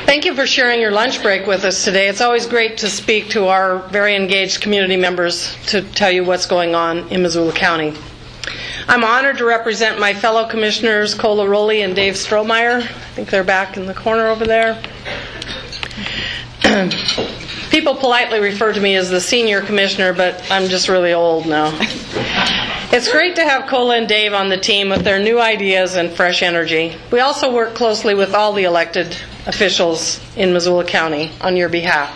Thank you for sharing your lunch break with us today. It's always great to speak to our very engaged community members to tell you what's going on in Missoula County. I'm honored to represent my fellow commissioners, Cola Rowley and Dave Strohmeyer. I think they're back in the corner over there. People politely refer to me as the senior commissioner, but I'm just really old now. It's great to have Cola and Dave on the team with their new ideas and fresh energy. We also work closely with all the elected officials in Missoula County on your behalf.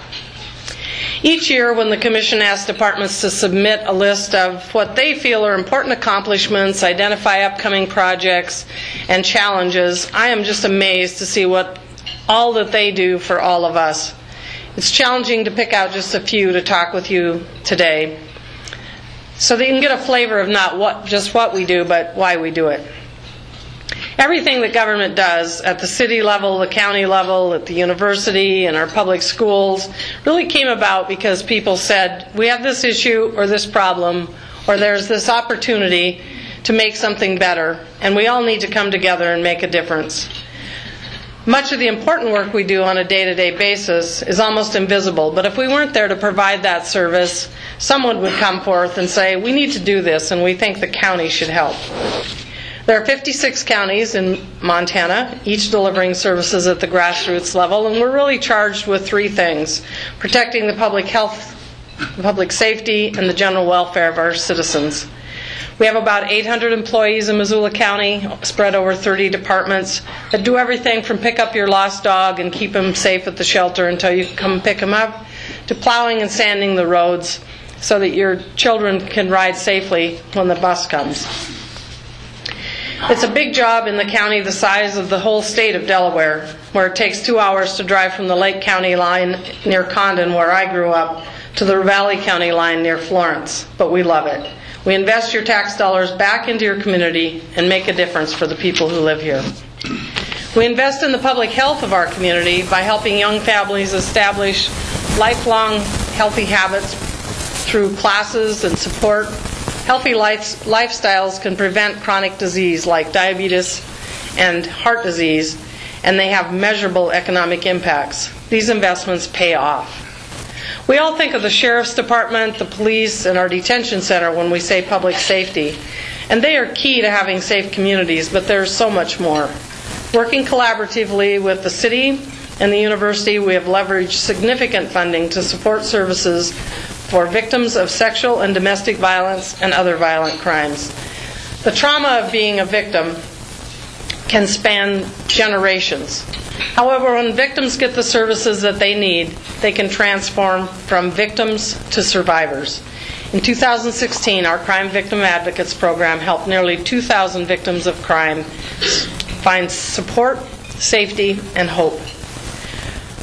Each year when the Commission asks departments to submit a list of what they feel are important accomplishments, identify upcoming projects and challenges, I am just amazed to see what all that they do for all of us. It's challenging to pick out just a few to talk with you today so that you can get a flavor of not just what we do, but why we do it. Everything that government does at the city level, the county level, at the university, and our public schools really came about because people said, we have this issue or this problem, or there's this opportunity to make something better, and we all need to come together and make a difference. Much of the important work we do on a day-to-day basis is almost invisible, but if we weren't there to provide that service, someone would come forth and say, we need to do this, and we think the county should help. There are 56 counties in Montana, each delivering services at the grassroots level, and we're really charged with three things: protecting the public health, the public safety, and the general welfare of our citizens. We have about 800 employees in Missoula County, spread over 30 departments, that do everything from pick up your lost dog and keep him safe at the shelter until you come pick him up, to plowing and sanding the roads so that your children can ride safely when the bus comes. It's a big job in the county the size of the whole state of Delaware, where it takes 2 hours to drive from the Lake County line near Condon, where I grew up, to the Ravalli County line near Florence, but we love it. We invest your tax dollars back into your community and make a difference for the people who live here. We invest in the public health of our community by helping young families establish lifelong healthy habits through classes and support. Healthy lifestyles can prevent chronic disease like diabetes and heart disease, and they have measurable economic impacts. These investments pay off. We all think of the Sheriff's Department, the police, and our detention center when we say public safety, and they are key to having safe communities, but there's so much more. Working collaboratively with the city and the university, we have leveraged significant funding to support services for victims of sexual and domestic violence and other violent crimes. The trauma of being a victim can span generations. However, when victims get the services that they need, they can transform from victims to survivors. In 2016, our Crime Victim Advocates program helped nearly 2,000 victims of crime find support, safety, and hope.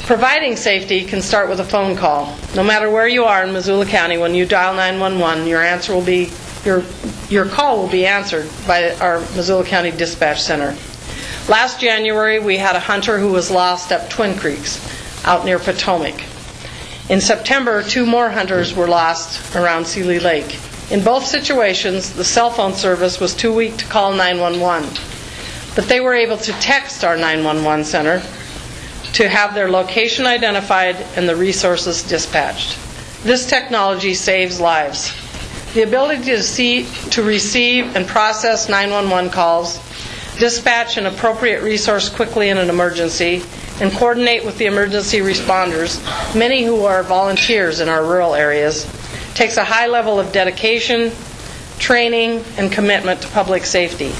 Providing safety can start with a phone call. No matter where you are in Missoula County, when you dial 911, your call will be answered by our Missoula County Dispatch Center. Last January, we had a hunter who was lost up Twin Creeks, out near Potomac. In September, 2 more hunters were lost around Seeley Lake. In both situations, the cell phone service was too weak to call 911, but they were able to text our 911 center to have their location identified and the resources dispatched. This technology saves lives. The ability to receive and process 911 calls, dispatch an appropriate resource quickly in an emergency, and coordinate with the emergency responders, many who are volunteers in our rural areas, takes a high level of dedication, training, and commitment to public safety.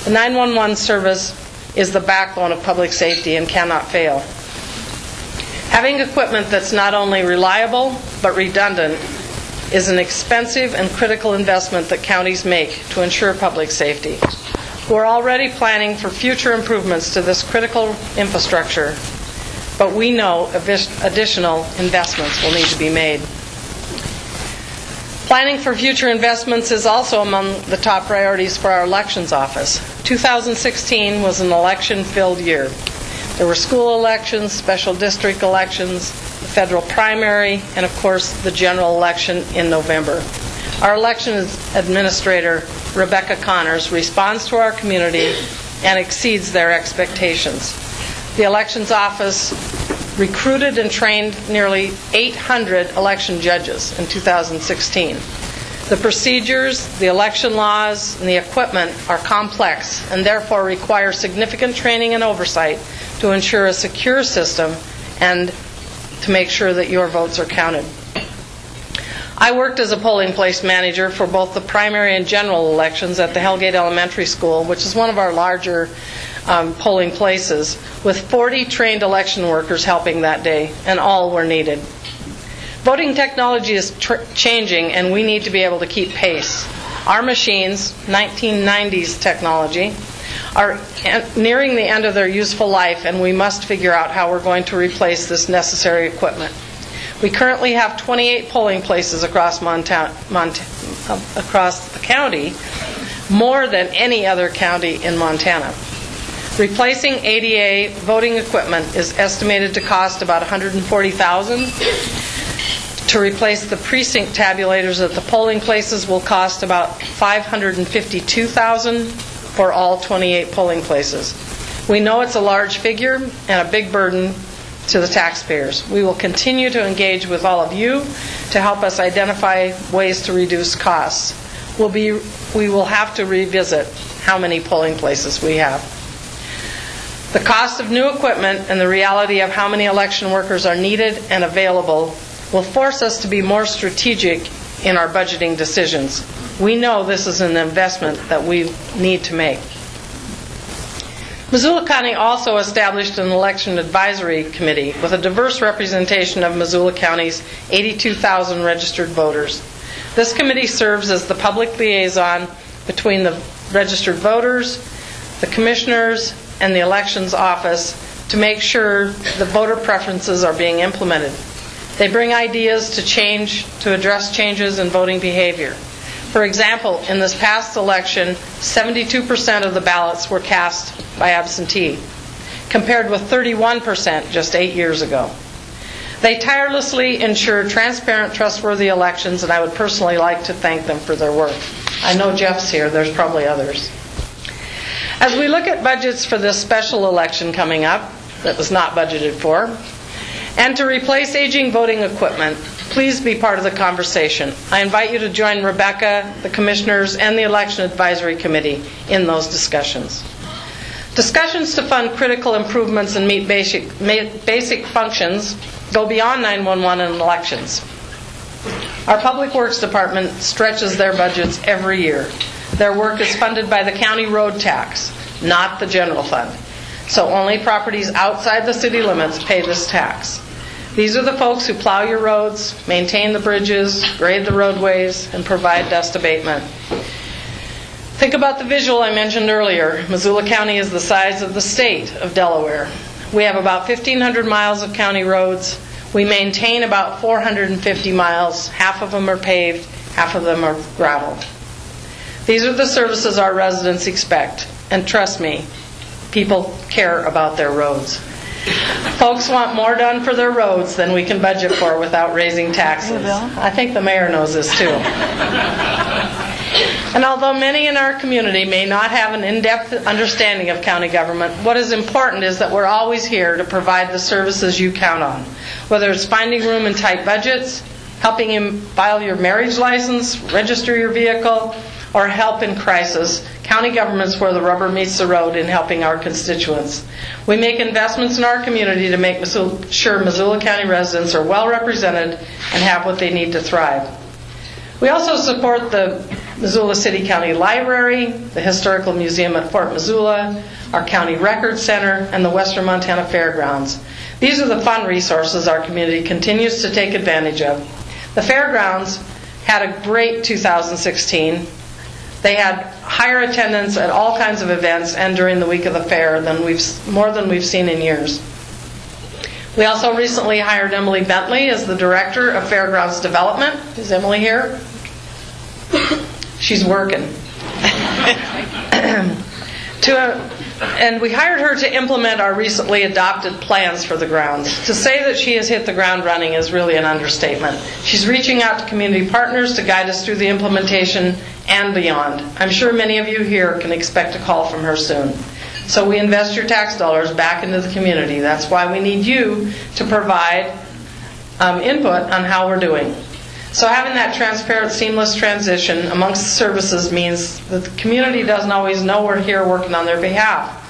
The 911 service is the backbone of public safety and cannot fail. Having equipment that's not only reliable but redundant is an expensive and critical investment that counties make to ensure public safety. We're already planning for future improvements to this critical infrastructure, but we know additional investments will need to be made. Planning for future investments is also among the top priorities for our elections office. 2016 was an election-filled year. There were school elections, special district elections, the federal primary, and of course the general election in November. Our election administrator, Rebecca Connors, responds to our community and exceeds their expectations. The elections office recruited and trained nearly 800 election judges in 2016. The procedures, the election laws, and the equipment are complex and therefore require significant training and oversight to ensure a secure system and to make sure that your votes are counted. I worked as a polling place manager for both the primary and general elections at the Hellgate Elementary School, which is one of our larger polling places, with 40 trained election workers helping that day, and all were needed. Voting technology is changing, and we need to be able to keep pace. Our machines, 1990s technology, are nearing the end of their useful life, and we must figure out how we're going to replace this necessary equipment. We currently have 28 polling places across across the county, more than any other county in Montana. Replacing ADA voting equipment is estimated to cost about $140,000. To replace the precinct tabulators at the polling places will cost about $552,000 for all 28 polling places. We know it's a large figure and a big burden to the taxpayers. We will continue to engage with all of you to help us identify ways to reduce costs. We will have to revisit how many polling places we have. The cost of new equipment and the reality of how many election workers are needed and available will force us to be more strategic in our budgeting decisions. We know this is an investment that we need to make. Missoula County also established an election advisory committee with a diverse representation of Missoula County's 82,000 registered voters. This committee serves as the public liaison between the registered voters, the commissioners, and the elections office to make sure the voter preferences are being implemented. They bring ideas to address changes in voting behavior. For example, in this past election, 72% of the ballots were cast by absentee, compared with 31% just 8 years ago. They tirelessly ensure transparent, trustworthy elections, and I would personally like to thank them for their work. I know Jeff's here. There's probably others. As we look at budgets for this special election coming up that was not budgeted for, and to replace aging voting equipment, please be part of the conversation. I invite you to join Rebecca, the commissioners, and the Election Advisory Committee in those discussions. Discussions to fund critical improvements and meet basic functions go beyond 911 and elections. Our Public Works Department stretches their budgets every year. Their work is funded by the county road tax, not the general fund. So only properties outside the city limits pay this tax. These are the folks who plow your roads, maintain the bridges, grade the roadways, and provide dust abatement. Think about the visual I mentioned earlier. Missoula County is the size of the state of Delaware. We have about 1,500 miles of county roads. We maintain about 450 miles. Half of them are paved, half of them are gravel. These are the services our residents expect. And trust me, people care about their roads. Folks want more done for their roads than we can budget for without raising taxes. I think the mayor knows this too. And although many in our community may not have an in-depth understanding of county government, what is important is that we're always here to provide the services you count on. Whether it's finding room in tight budgets, helping you file your marriage license, register your vehicle, or help in crisis, county government's where the rubber meets the road in helping our constituents. We make investments in our community to make sure Missoula County residents are well represented and have what they need to thrive. We also support the Missoula City County Library, the Historical Museum at Fort Missoula, our County Record Center, and the Western Montana Fairgrounds. These are the fun resources our community continues to take advantage of. The Fairgrounds had a great 2016. They had higher attendance at all kinds of events and during the week of the fair more than we've seen in years. We also recently hired Emily Bentley as the Director of Fairgrounds Development. Is Emily here? She's working. And we hired her to implement our recently adopted plans for the grounds. To say that she has hit the ground running is really an understatement. She's reaching out to community partners to guide us through the implementation and beyond. I'm sure many of you here can expect a call from her soon. So we invest your tax dollars back into the community. That's why we need you to provide input on how we're doing. So having that transparent, seamless transition amongst the services means that the community doesn't always know we're here working on their behalf.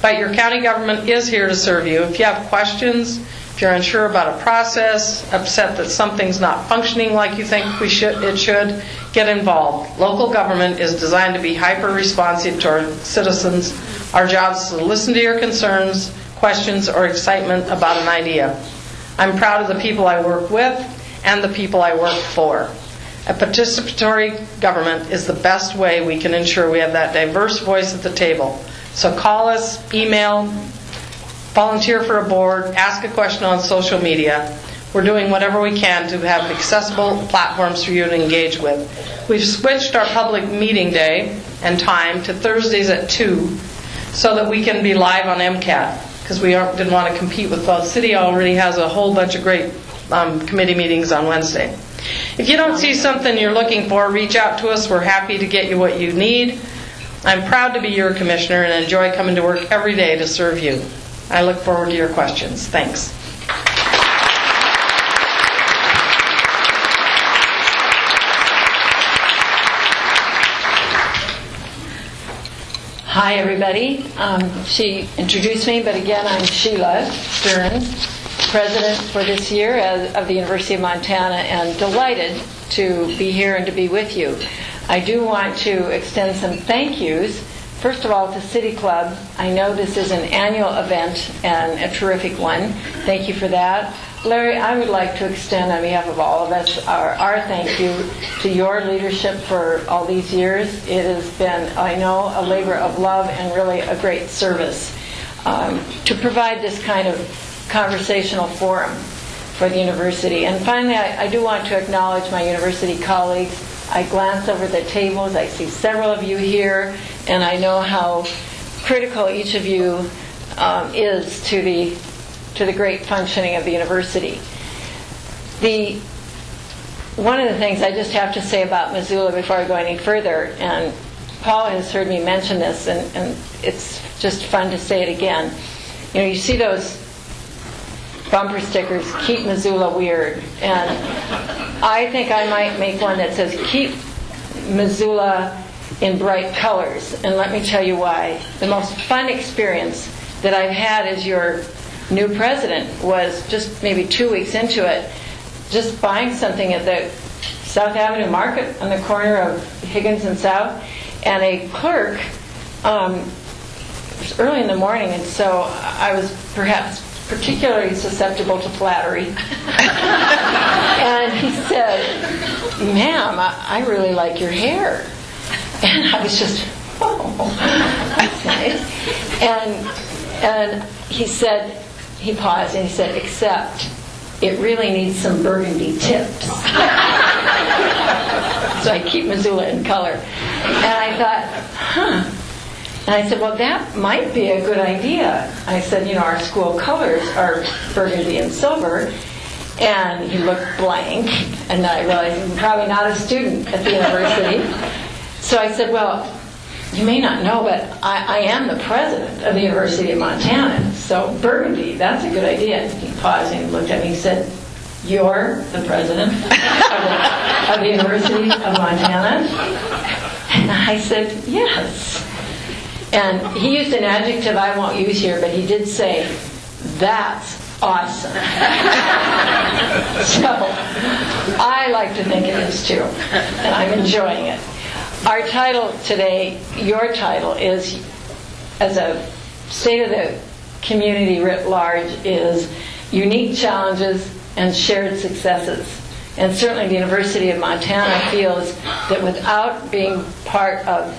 But your county government is here to serve you. If you have questions, if you're unsure about a process, upset that something's not functioning like you think it should, get involved. Local government is designed to be hyper-responsive to our citizens. Our job is to listen to your concerns, questions, or excitement about an idea. I'm proud of the people I work with and the people I work for. A participatory government is the best way we can ensure we have that diverse voice at the table. So call us, email, volunteer for a board, ask a question on social media. We're doing whatever we can to have accessible platforms for you to engage with. We've switched our public meeting day and time to Thursdays at 2 so that we can be live on MCAT, because we didn't want to compete with both. City already has a whole bunch of great committee meetings on Wednesday. If you don't see something you're looking for, reach out to us. We're happy to get you what you need. I'm proud to be your commissioner and enjoy coming to work every day to serve you. I look forward to your questions. Thanks. Hi, everybody. She introduced me, but again, I'm Sheila Stern, president for this year of the University of Montana, and delighted to be here and to be with you. I do want to extend some thank yous. First of all, to City Club. I know this is an annual event and a terrific one. Thank you for that. Larry, I would like to extend on behalf of all of us our thank you to your leadership for all these years. It has been, I know, a labor of love and really a great service to provide this kind of conversational forum for the university. And finally, I do want to acknowledge my university colleagues. I glance over the tables, I see several of you here, and I know how critical each of you is to the great functioning of the university. One of the things I just have to say about Missoula before I go any further, and Paul has heard me mention this, and it's just fun to say it again. You know, you see those bumper stickers, keep Missoula weird, and I think I might make one that says keep Missoula in bright colors, and let me tell you why. The most fun experience that I've had as your new president was just maybe 2 weeks into it, just buying something at the South Avenue Market on the corner of Higgins and South, and a clerk, it was early in the morning, and so I was perhaps particularly susceptible to flattery. And he said, "Ma'am, I really like your hair." And I was just, "Oh, that's nice." And he said, he paused and he said, "Except it really needs some burgundy tips." So I keep Missoula in color. And I thought, And I said, well, that might be a good idea. I said, you know, our school colors are burgundy and silver. And he looked blank. And then I realized he's probably not a student at the university. So I said, well, you may not know, but I am the president of the University of Montana. So burgundy, that's a good idea. And he paused and he looked at me and he said, you're the president of the University of Montana? And I said, yes. And he used an adjective I won't use here, but he did say, that's awesome. So I like to think it is too, and I'm enjoying it. Our title today, your title, is, as a state of the community writ large, is Unique Challenges and Shared Successes. And certainly the University of Montana feels that without being part of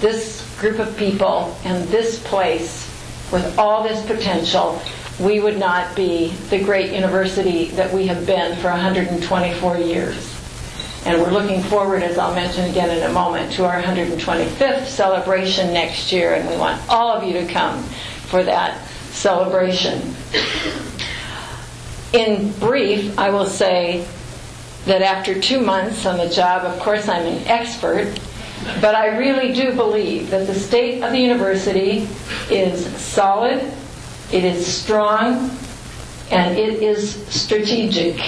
this group of people and this place with all this potential, we would not be the great university that we have been for 124 years. And we're looking forward, as I'll mention again in a moment, to our 125th celebration next year, and we want all of you to come for that celebration. In brief, I will say that after 2 months on the job, of course I'm an expert, But I really do believe that the state of the university is solid, it is strong, and it is strategic.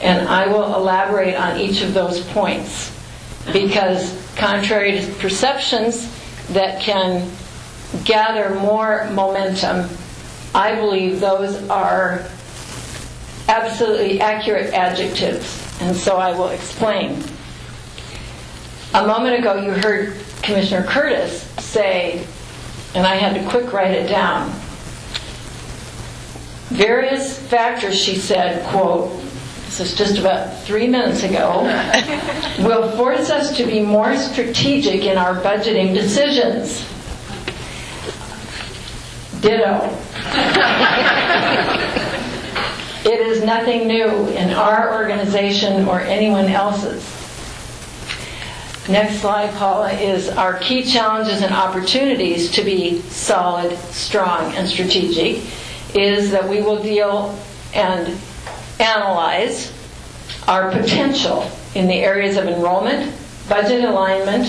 And I will elaborate on each of those points, because contrary to perceptions that can gather more momentum, I believe those are absolutely accurate adjectives, and so I will explain. A moment ago you heard Commissioner Curtis say, and I had to quick write it down, various factors, she said, quote, this is just about 3 minutes ago, will force us to be more strategic in our budgeting decisions. Ditto. It is nothing new in our organization or anyone else's. Next slide, Paula, is our key challenges and opportunities to be solid, strong, and strategic is that we will deal and analyze our potential in the areas of enrollment, budget alignment,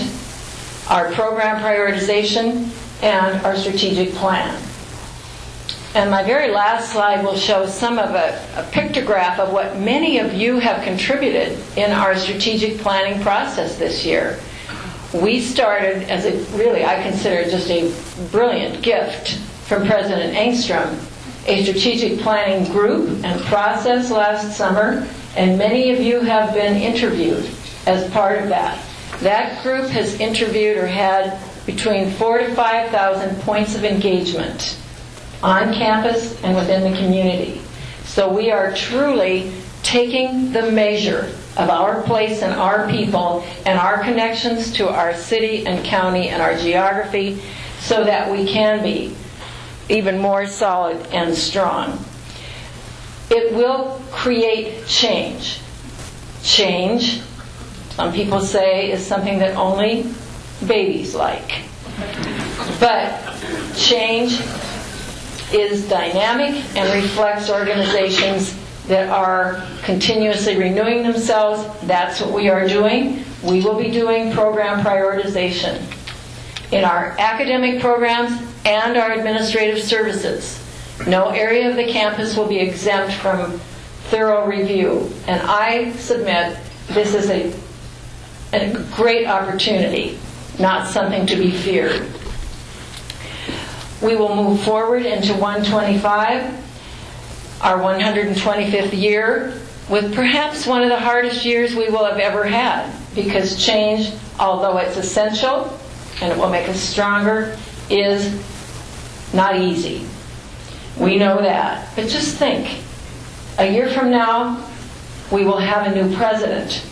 our program prioritization, and our strategic plan. And my very last slide will show some of a pictograph of what many of you have contributed in our strategic planning process this year. We started as a, really, I consider just a brilliant gift from President Engstrom, a strategic planning group and process last summer, and many of you have been interviewed as part of that. That group has interviewed or had between 4,000 to 5,000 points of engagement on campus and within the community. So we are truly taking the measure of our place and our people and our connections to our city and county and our geography so that we can be even more solid and strong. It will create change. Change, some people say, is something that only babies like. But change is dynamic and reflects organizations that are continuously renewing themselves. That's what we are doing. We will be doing program prioritization in our academic programs and our administrative services. No area of the campus will be exempt from thorough review. And I submit this is a great opportunity, not something to be feared. We will move forward into 125, our 125th year, with perhaps one of the hardest years we will have ever had, because change, although it's essential and it will make us stronger, is not easy. We know that. But just think, a year from now, we will have a new president,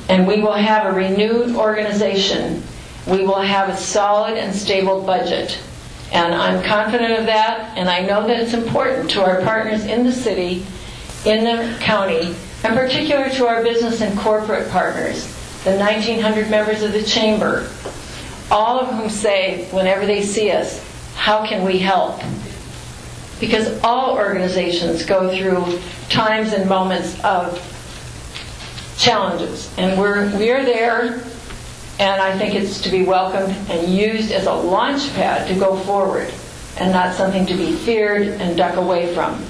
and we will have a renewed organization. We will have a solid and stable budget. And I'm confident of that, and I know that it's important to our partners in the city, in the county, and particularly to our business and corporate partners, the 1,900 members of the chamber, all of whom say, whenever they see us, how can we help? Because all organizations go through times and moments of challenges, and we are there. And I think it's to be welcomed and used as a launch pad to go forward and not something to be feared and duck away from.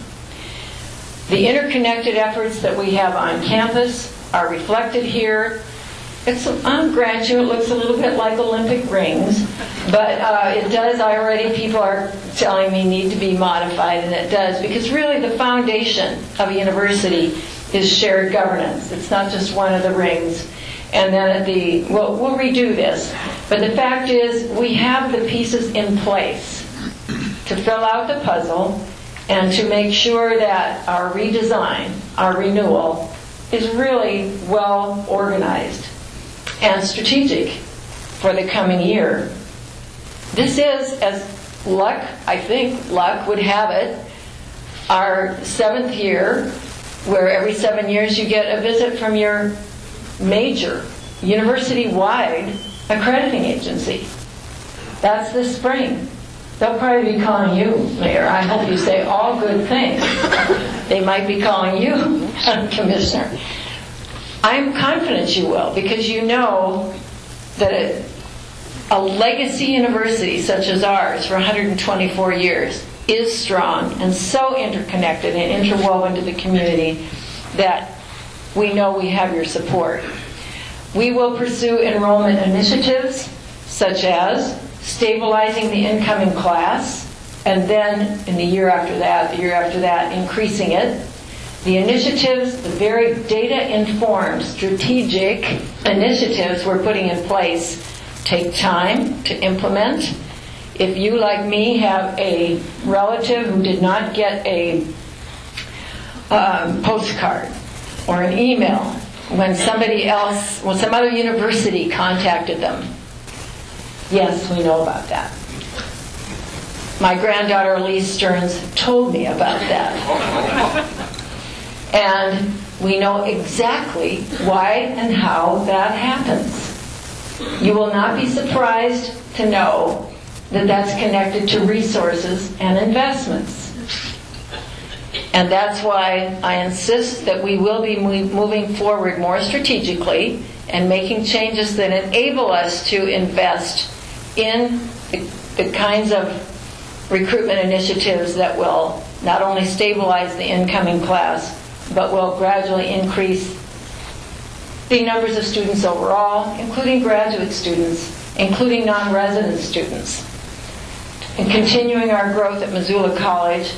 The interconnected efforts that we have on campus are reflected here. It's on graduate, looks a little bit like Olympic rings, but it does already, people are telling me, need to be modified, and it does, because really the foundation of a university is shared governance. It's not just one of the rings. And then we'll redo this. But the fact is, we have the pieces in place to fill out the puzzle and to make sure that our redesign, our renewal, is really well organized and strategic for the coming year. This is, as luck, I think luck would have it, our 7th year, where every 7 years you get a visit from your major university-wide accrediting agency. That's this spring. They'll probably be calling you, Mayor. I hope you say all good things. They might be calling you, Commissioner. I'm confident you will, because you know that a legacy university such as ours for 124 years is strong and so interconnected and interwoven to the community that we know we have your support. We will pursue enrollment initiatives such as stabilizing the incoming class, and then in the year after that, increasing it. The initiatives, the very data-informed, strategic initiatives we're putting in place take time to implement. If you, like me, have a relative who did not get a postcard or an email when some other university contacted them, yes, we know about that. My granddaughter Elise Stearns told me about that. And we know exactly why and how that happens. You will not be surprised to know that that's connected to resources and investments. And that's why I insist that we will be moving forward more strategically and making changes that enable us to invest in the kinds of recruitment initiatives that will not only stabilize the incoming class, but will gradually increase the numbers of students overall, including graduate students, including non-resident students, and continuing our growth at Missoula College.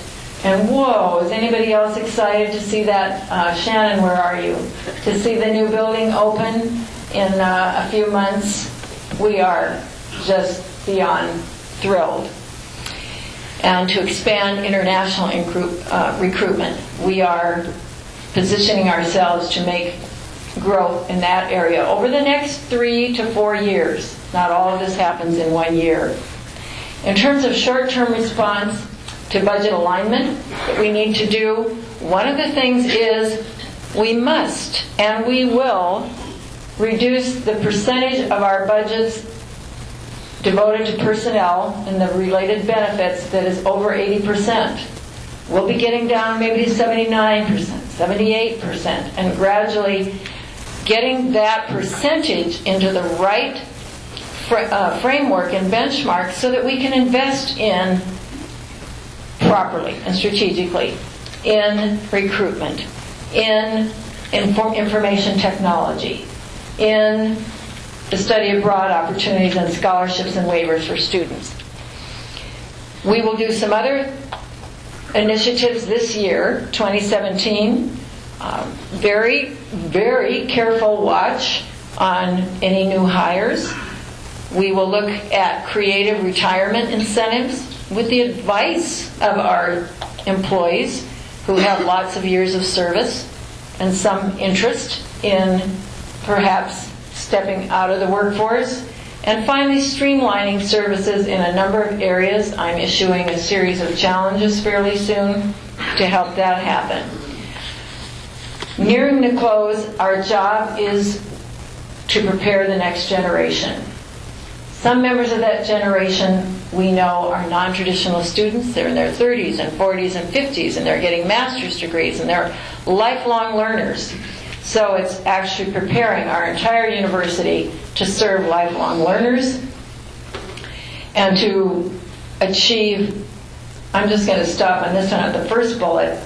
And whoa, is anybody else excited to see that? Shannon, where are you? To see the new building open in a few months. We are just beyond thrilled. And to expand international recruitment. We are positioning ourselves to make growth in that area over the next 3 to 4 years. Not all of this happens in 1 year. In terms of short-term response to budget alignment that we need to do, one of the things is we must and we will reduce the percentage of our budgets devoted to personnel and the related benefits that is over 80%. We'll be getting down maybe to 79%, 78%, and gradually getting that percentage into the right framework and benchmark so that we can invest in properly and strategically in recruitment, in information technology, in the study abroad opportunities and scholarships and waivers for students. We will do some other initiatives this year, 2017. Very, very careful watch on any new hires. We will look at creative retirement incentives with the advice of our employees who have lots of years of service and some interest in perhaps stepping out of the workforce. And finally, streamlining services in a number of areas. I'm issuing a series of challenges fairly soon to help that happen. Nearing the close, our job is to prepare the next generation. Some members of that generation we know are non-traditional students. They're in their 30s and 40s and 50s, and they're getting master's degrees, and they're lifelong learners. So it's actually preparing our entire university to serve lifelong learners and to achieve, I'm just going to stop on this one at the first bullet,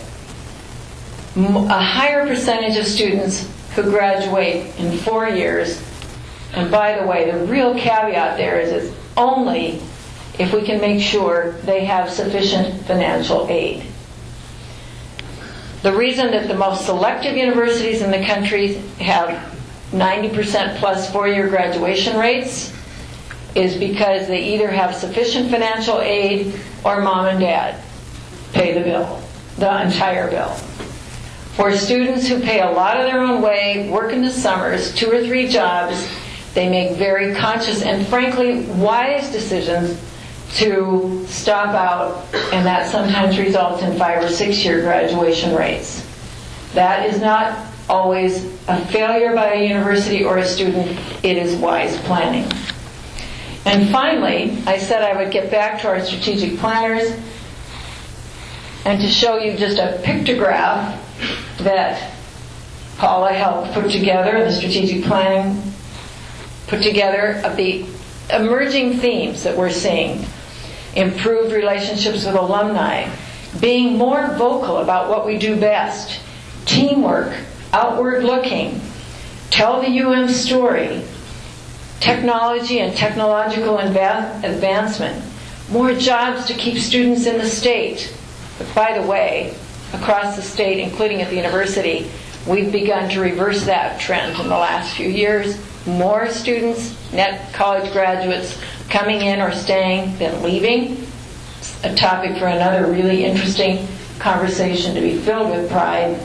a higher percentage of students who graduate in 4 years. And by the way, the real caveat there is it's only if we can make sure they have sufficient financial aid. The reason that the most selective universities in the country have 90% plus 4-year graduation rates is because they either have sufficient financial aid or mom and dad pay the bill, the entire bill. For students who pay a lot of their own way, work in the summers, 2 or 3 jobs, they make very conscious and frankly wise decisions to stop out, and that sometimes results in 5 or 6 year graduation rates. That is not always a failure by a university or a student, it is wise planning. And finally, I said I would get back to our strategic planners and to show you just a pictograph that Paula helped put together, the strategic planning put together of the emerging themes that we're seeing. Improved relationships with alumni, being more vocal about what we do best, teamwork, outward looking, tell the UM story, technology and technological advancement, more jobs to keep students in the state. But by the way, across the state, including at the university, we've begun to reverse that trend in the last few years. More students, net college graduates, coming in or staying than leaving. A topic for another really interesting conversation to be filled with pride.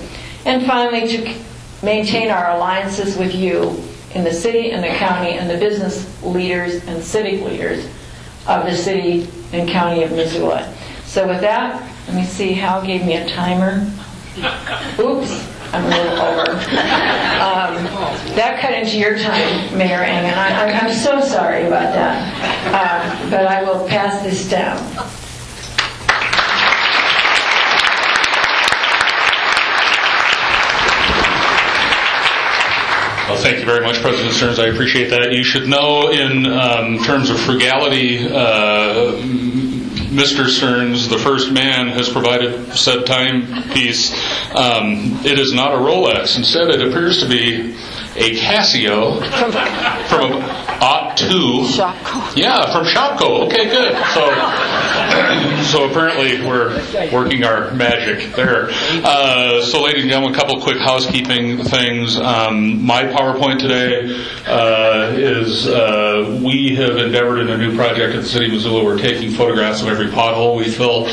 And finally, to maintain our alliances with you in the city and the county and the business leaders and civic leaders of the city and county of Missoula. So with that, let me see, Hal gave me a timer. Oops, I'm a little over. That cut into your time, Mayor Eng, and I'm so sorry about that. But I will pass this down. Well, thank you very much, President Stearns. I appreciate that. You should know, in terms of frugality, Mr. Stearns, the first man, has provided said timepiece. It is not a Rolex. Instead, it appears to be a Casio from '02. Shopko. Yeah, from Shopko. Okay, good. So apparently we're working our magic there. So, ladies and gentlemen, a couple quick housekeeping things. My PowerPoint today is we have endeavored in a new project at the City of Missoula. We're taking photographs of every pothole we fill.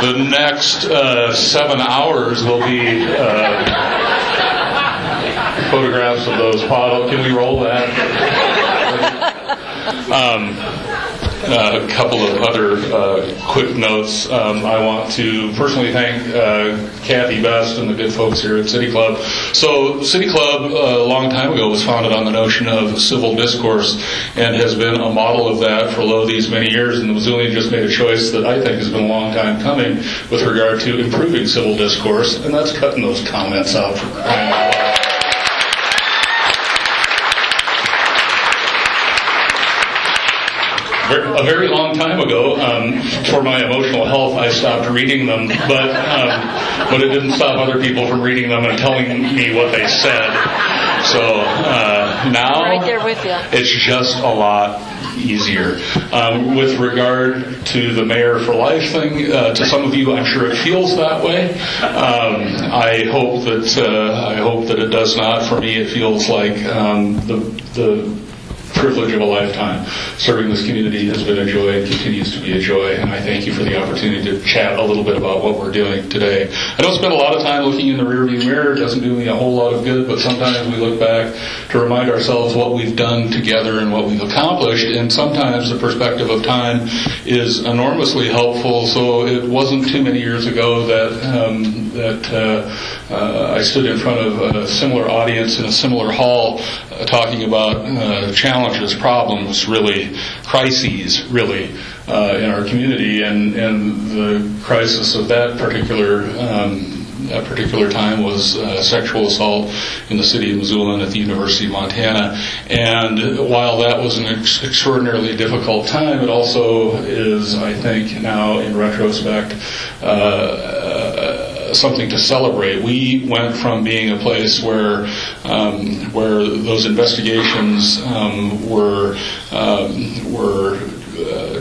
The next 7 hours will be photographs of those potholes. Can we roll that? A couple of other quick notes. I want to personally thank Kathy Best and the good folks here at City Club. So City Club, a long time ago, was founded on the notion of civil discourse and has been a model of that for these many years. And the Missoulian just made a choice that I think has been a long time coming with regard to improving civil discourse, and that's cutting those comments out for crying out loud. A very long time ago, for my emotional health, I stopped reading them, but it didn't stop other people from reading them and telling me what they said. So now Right there with you. It's just a lot easier. With regard to the Mayor for Life thing, to some of you, I'm sure it feels that way. I hope that it does not. For me, it feels like the privilege of a lifetime. Serving this community has been a joy and continues to be a joy, and I thank you for the opportunity to chat a little bit about what we're doing today. I don't spend a lot of time looking in the rearview mirror. It doesn't do me a whole lot of good, but sometimes we look back to remind ourselves what we've done together and what we've accomplished, and sometimes the perspective of time is enormously helpful. So it wasn't too many years ago that I stood in front of a similar audience in a similar hall talking about challenges, problems, really, crises, really, in our community, and the crisis of that particular time was sexual assault in the city of Missoula and at the University of Montana. And while that was an extraordinarily difficult time, it also is, I think, now in retrospect, something to celebrate. We went from being a place where those investigations were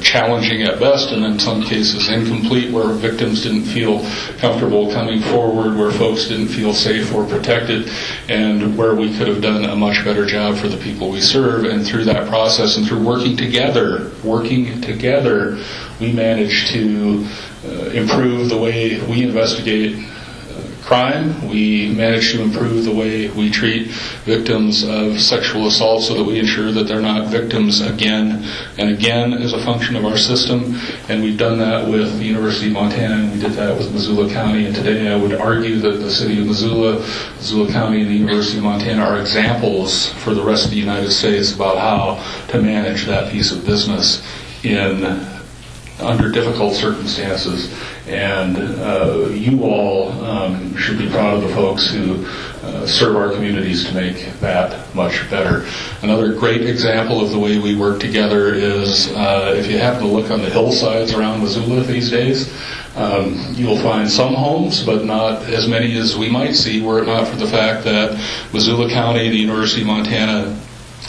challenging at best, and in some cases incomplete, where victims didn't feel comfortable coming forward, where folks didn't feel safe or protected, and where we could have done a much better job for the people we serve. And through that process and through working together, we managed to improve the way we investigate crime. We managed to improve the way we treat victims of sexual assault so that we ensure that they're not victims again and again as a function of our system. And we've done that with the University of Montana, and we did that with Missoula County. And today I would argue that the city of Missoula County, and the University of Montana are examples for the rest of the United States about how to manage that piece of business under difficult circumstances. And you all should be proud of the folks who serve our communities to make that much better. Another great example of the way we work together is if you happen to look on the hillsides around Missoula these days, you'll find some homes, but not as many as we might see were it not for the fact that Missoula County, the University of Montana,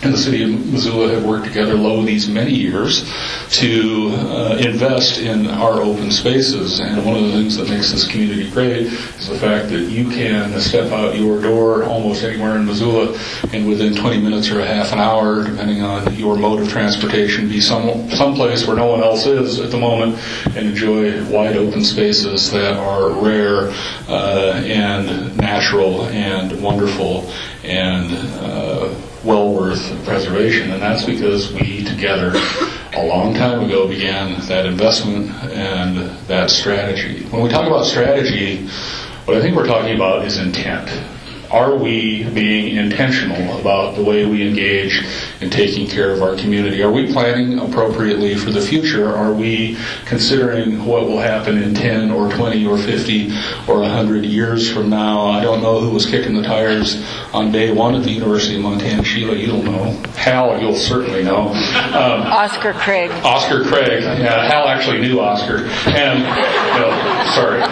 and the city of Missoula have worked together these many years to invest in our open spaces. And one of the things that makes this community great is the fact that you can step out your door almost anywhere in Missoula and within 20 minutes or a half an hour, depending on your mode of transportation, be someplace where no one else is at the moment and enjoy wide open spaces that are rare and natural and wonderful and well worth preservation. And that's because we together a long time ago began that investment and that strategy. When we talk about strategy, what I think we're talking about is intent. Are we being intentional about the way we engage in taking care of our community? Are we planning appropriately for the future? Are we considering what will happen in 10 or 20 or 50 or 100 years from now? I don't know who was kicking the tires on day one at the University of Montana. Sheila, you'll know. Hal, you'll certainly know. Oscar Craig. Oscar Craig. Yeah, Hal actually knew Oscar. And, sorry.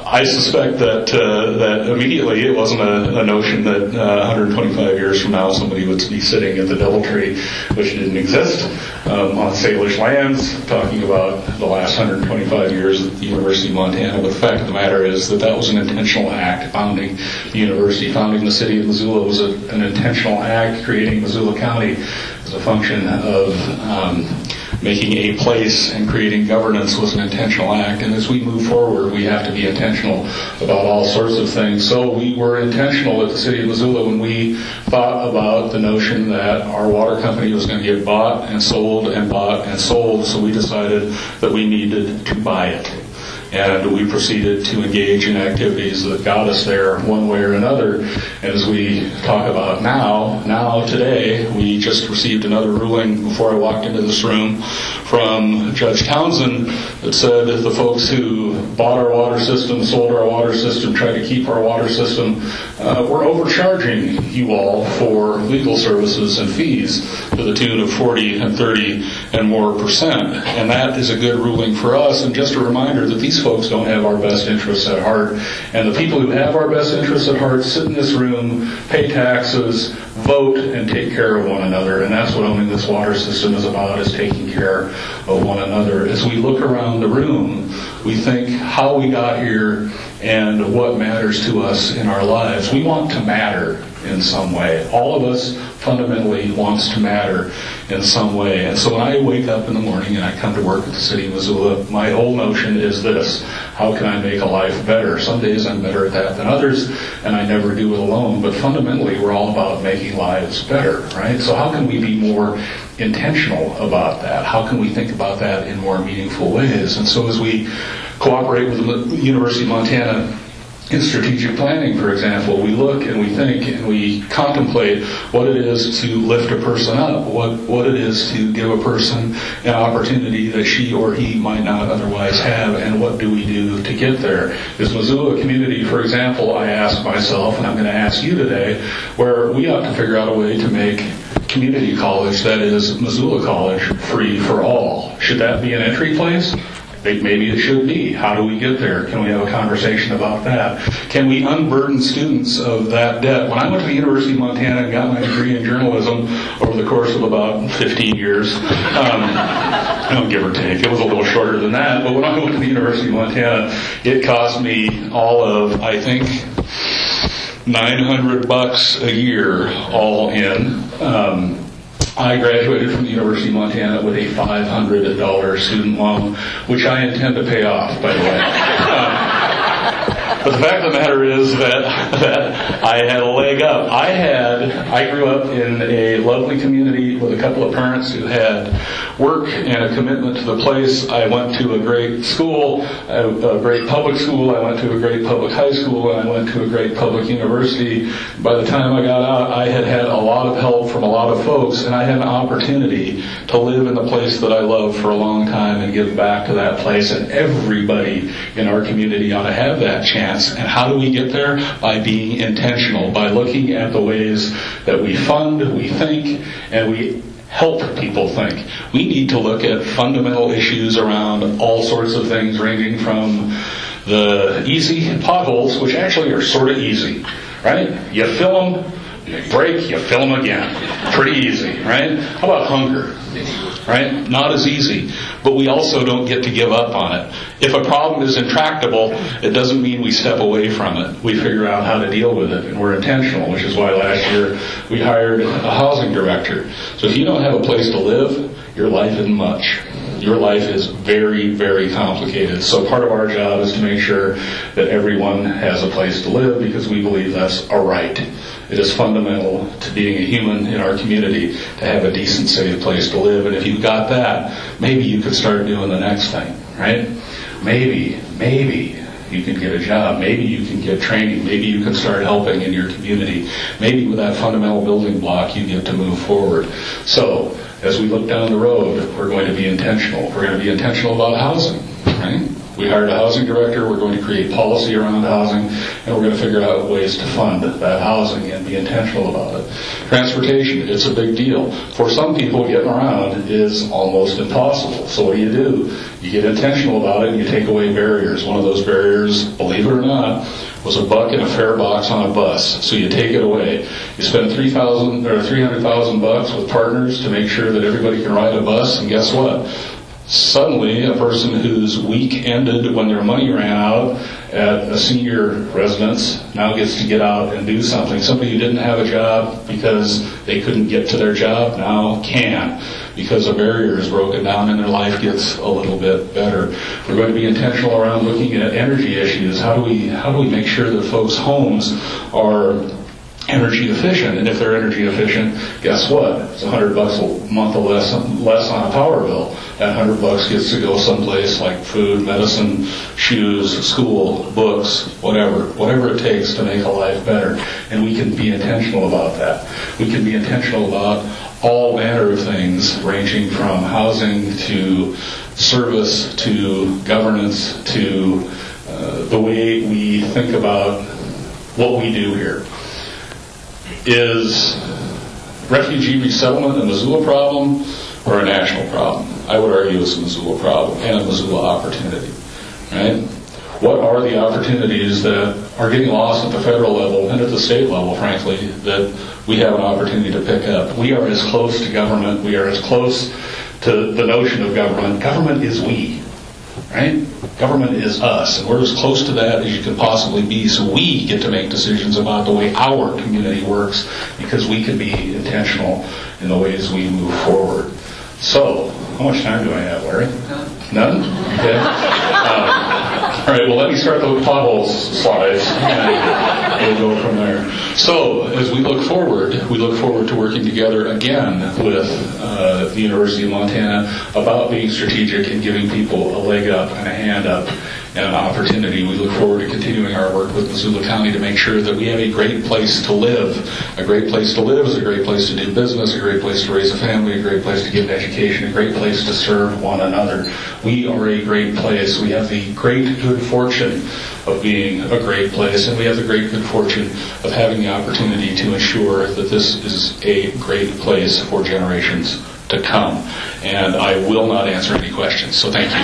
I suspect that immediately it wasn't a notion that 125 years from now somebody would be sitting at the DoubleTree, which didn't exist, on Salish lands, talking about the last 125 years at the University of Montana. But the fact of the matter is that was an intentional act. Founding the university, founding the city of Missoula was an intentional act. Creating Missoula County as a function of making a place and creating governance was an intentional act. And as we move forward, we have to be intentional about all sorts of things. So we were intentional at the city of Missoula when we thought about the notion that our water company was going to get bought and sold and bought and sold. So we decided that we needed to buy it. And we proceeded to engage in activities that got us there one way or another. And as we talk about now today, we just received another ruling before I walked into this room from Judge Townsend that said that the folks who bought our water system, sold our water system, tried to keep our water system, were overcharging you all for legal services and fees to the tune of 40 and 30 and more %. And that is a good ruling for us. And just a reminder that these folks don't have our best interests at heart. And the people who have our best interests at heart sit in this room, pay taxes, vote, and take care of one another. And that's what owning this water system is about, is taking care of one another. As we look around the room, we think how we got here and what matters to us in our lives. We want to matter in some way. All of us fundamentally wants to matter in some way. And so when I wake up in the morning and I come to work at the city of Missoula, my whole notion is this: how can I make a life better? Some days I'm better at that than others, and I never do it alone. But fundamentally, we're all about making lives better, right? So how can we be more intentional about that? How can we think about that in more meaningful ways? And so as we cooperate with the University of Montana in strategic planning, for example, we look and we think and we contemplate what it is to lift a person up, what it is to give a person an opportunity that she or he might not otherwise have, and what do we do to get there. As Missoula community, for example, I ask myself, and I'm going to ask you today, where we ought to figure out a way to make community college, that is Missoula College, free for all. Should that be an entry place? Maybe it should be. How do we get there? Can we have a conversation about that? Can we unburden students of that debt? When I went to the University of Montana and got my degree in journalism over the course of about 15 years, give or take, it was a little shorter than that, but when I went to the University of Montana, it cost me all of, I think, $900 a year all in. I graduated from the University of Montana with a $500 student loan, which I intend to pay off, by the way. But the fact of the matter is that I had a leg up. I grew up in a lovely community with a couple of parents who had work and a commitment to the place. I went to a great school, a great public school. I went to a great public high school, and I went to a great public university. By the time I got out, I had had a lot of help from a lot of folks, and I had an opportunity to live in the place that I loved for a long time and give back to that place. And everybody in our community ought to have that chance. And how do we get there? By being intentional, by looking at the ways that we fund, we think, and we help people think. We need to look at fundamental issues around all sorts of things, ranging from the easy potholes, which actually are sort of easy, right? You fill them, you break, you fill them again. Pretty easy, right? How about hunger? Right? Not as easy. But we also don't get to give up on it. If a problem is intractable, it doesn't mean we step away from it. We figure out how to deal with it, and we're intentional, which is why last year we hired a housing director. So if you don't have a place to live, your life isn't much. Your life is very, very complicated. So part of our job is to make sure that everyone has a place to live, because we believe that's a right. It is fundamental to being a human in our community to have a decent, safe place to live. And if you've got that, maybe you could start doing the next thing, right? Maybe you can get a job. Maybe you can get training. Maybe you can start helping in your community. Maybe with that fundamental building block, you get to move forward. So as we look down the road, we're going to be intentional. We're going to be intentional about housing, right? We hired a housing director. We're going to create policy around housing, and we're going to figure out ways to fund that housing and be intentional about it. Transportation, it's a big deal. For some people, getting around is almost impossible. So what do? You get intentional about it, and you take away barriers. One of those barriers, believe it or not, was $1 in a fare box on a bus. So you take it away. You spend $300,000 with partners to make sure that everybody can ride a bus, and guess what? Suddenly, a person whose week ended when their money ran out at a senior residence now gets to get out and do something. Somebody who didn't have a job because they couldn't get to their job now can, because a barrier is broken down and their life gets a little bit better. We're going to be intentional around looking at energy issues. How do we make sure that folks' homes are energy efficient? And if they're energy efficient, guess what? It's $100 a month or less on a power bill. That $100 gets to go someplace like food, medicine, shoes, school, books, whatever it takes to make a life better. And we can be intentional about that. We can be intentional about all manner of things, ranging from housing to service to governance to the way we think about what we do here. Is refugee resettlement a Missoula problem or a national problem? I would argue it's a Missoula problem and a Missoula opportunity, right? What are the opportunities that are getting lost at the federal level and at the state level, frankly, that we have an opportunity to pick up? We are as close to government. We are as close to the notion of government. Government is we, right? Government is us, and we're as close to that as you can possibly be, so we get to make decisions about the way our community works, because we can be intentional in the ways we move forward. So, how much time do I have, Larry? None? Okay. All right, well, let me start the potholes slides, and we'll go from there. So, as we look forward to working together again with the University of Montana about being strategic and giving people a leg up and a hand up and an opportunity. We look forward to continuing our work with Missoula County to make sure that we have a great place to live. A great place to live is a great place to do business, a great place to raise a family, a great place to get an education, a great place to serve one another. We are a great place. We have the great good fortune of being a great place, and we have the great good fortune of having the opportunity to ensure that this is a great place for generations to come. And I will not answer any questions, so thank you.